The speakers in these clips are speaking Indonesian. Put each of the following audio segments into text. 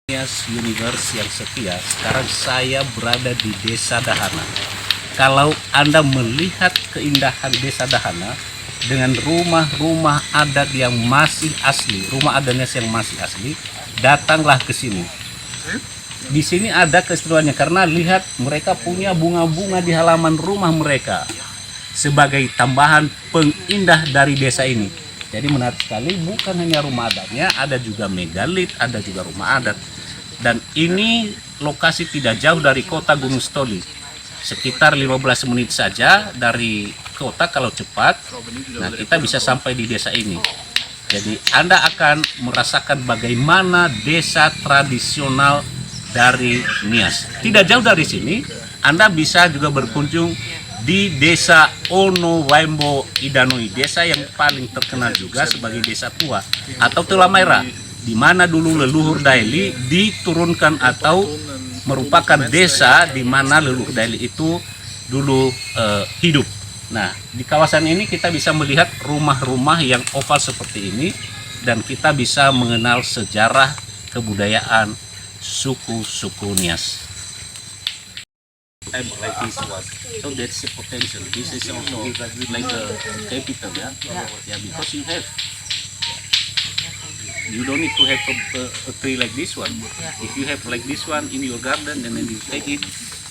Universe yang setia, sekarang saya berada di Desa Dahana. Kalau Anda melihat keindahan Desa Dahana dengan rumah-rumah adat yang masih asli, rumah adatnya yang masih asli, datanglah ke sini. Di sini ada keistimewaannya karena lihat mereka punya bunga-bunga di halaman rumah mereka sebagai tambahan pengindah dari desa ini. Jadi menarik sekali, bukan hanya rumah adatnya, ada juga megalit, ada juga rumah adat. Dan ini lokasi tidak jauh dari kota Gunung Sitoli, sekitar 15 menit saja dari kota kalau cepat. Nah, kita bisa sampai di desa ini. Jadi Anda akan merasakan bagaimana desa tradisional dari Nias. Tidak jauh dari sini, Anda bisa juga berkunjung di desa Ono Waimbo Idanoi, desa yang paling terkenal juga sebagai desa tua atau Telamaira, di mana dulu leluhur Daeli diturunkan atau merupakan desa di mana leluhur Daeli itu dulu hidup. Nah, di kawasan ini kita bisa melihat rumah-rumah yang oval seperti ini dan kita bisa mengenal sejarah kebudayaan suku-suku Nias. Like this was, so that's the potential. This is also like the capital, yeah, because you don't need to have a tree like this one. If you have like this one in your garden and then you take it,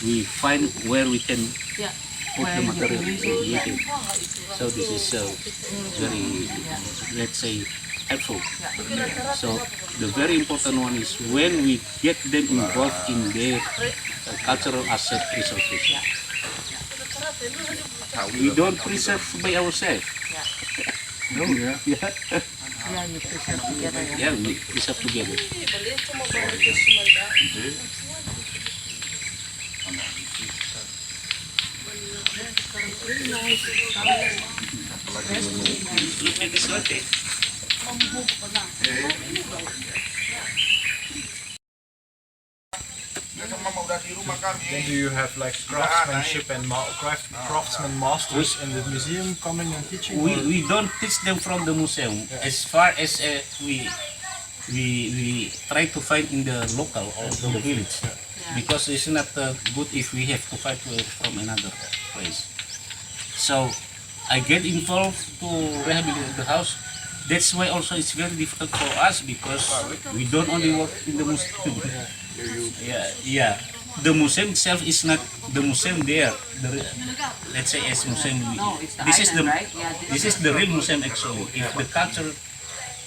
we find where we can put the material with it. So this is very, let's say, helpful. So the very important one is when we get them involved in their cultural asset preservation. We don't preserve by ourselves. No, yeah. Yeah, you preserve together. Yeah, we preserve together. Look at this latte. Then do you have like craftsmanship and craftsman masters in the museum coming and teaching? We don't teach them from the museum. As far as we try to find in the local or the village, because it's not good if we have to find from another place. So I get involved to rehabilitate the house. That's why also it's very difficult for us because we don't only work in the museum. Yeah. The museum itself is not the museum there. Let's say as museum. No, it's the This is island, right? Yeah, this is the real museum actually. If the culture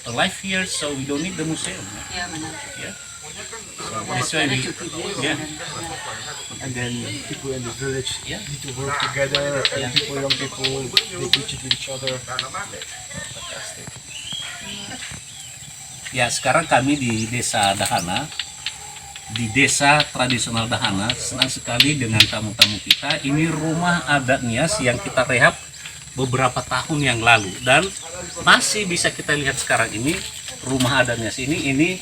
alive here, so we don't need the museum. Yeah, man. Yeah. So that's why we. Yeah. And then people in the village Yeah. need to work together. And young people, they teach it with each other. Fantastic. Ya, sekarang kami di Desa Dahana, di Desa Tradisional Dahana. Senang sekali dengan tamu-tamu kita. Ini rumah adat Nias yang kita rehab beberapa tahun yang lalu dan masih bisa kita lihat sekarang ini rumah adat Nias ini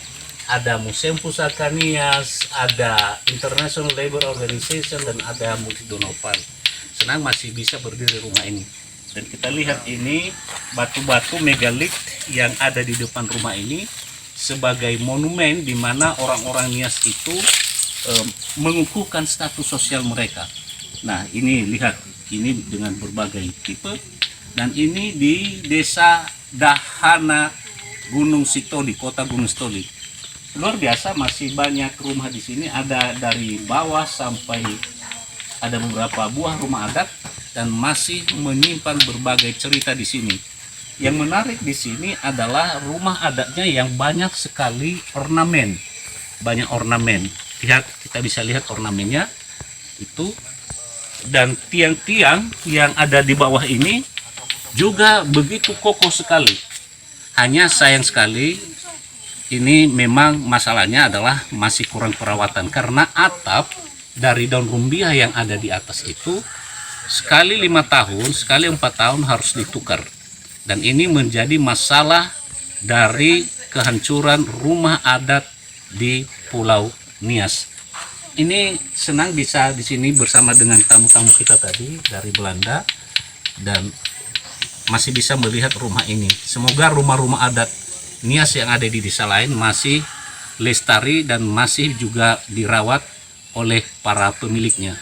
ada Museum Pusaka Nias, ada International Labor Organization dan ada Multi Donor Fund. Senang masih bisa berdiri rumah ini. Dan kita lihat ini batu-batu megalit yang ada di depan rumah ini sebagai monumen di mana orang-orang Nias itu mengukuhkan status sosial mereka. Nah, ini lihat, ini dengan berbagai tipe dan ini di Desa Dahana Gunung Sitoli, Kota Gunung Sitoli. Luar biasa, masih banyak rumah di sini, ada dari bawah sampai ada beberapa buah rumah adat dan masih menyimpan berbagai cerita di sini. Yang menarik di sini adalah rumah adatnya yang banyak sekali ornamen. Banyak ornamen. Lihat, kita bisa lihat ornamennya itu. Dan tiang-tiang yang ada di bawah ini juga begitu kokoh sekali. Hanya sayang sekali ini memang masalahnya adalah masih kurang perawatan karena atap dari daun rumbia yang ada di atas itu sekali 5 tahun, sekali 4 tahun harus ditukar. Dan ini menjadi masalah dari kehancuran rumah adat di Pulau Nias. Ini senang bisa di sini bersama dengan tamu-tamu kita tadi dari Belanda dan masih bisa melihat rumah ini. Semoga rumah-rumah adat Nias yang ada di desa lain masih lestari dan masih juga dirawat oleh para pemiliknya.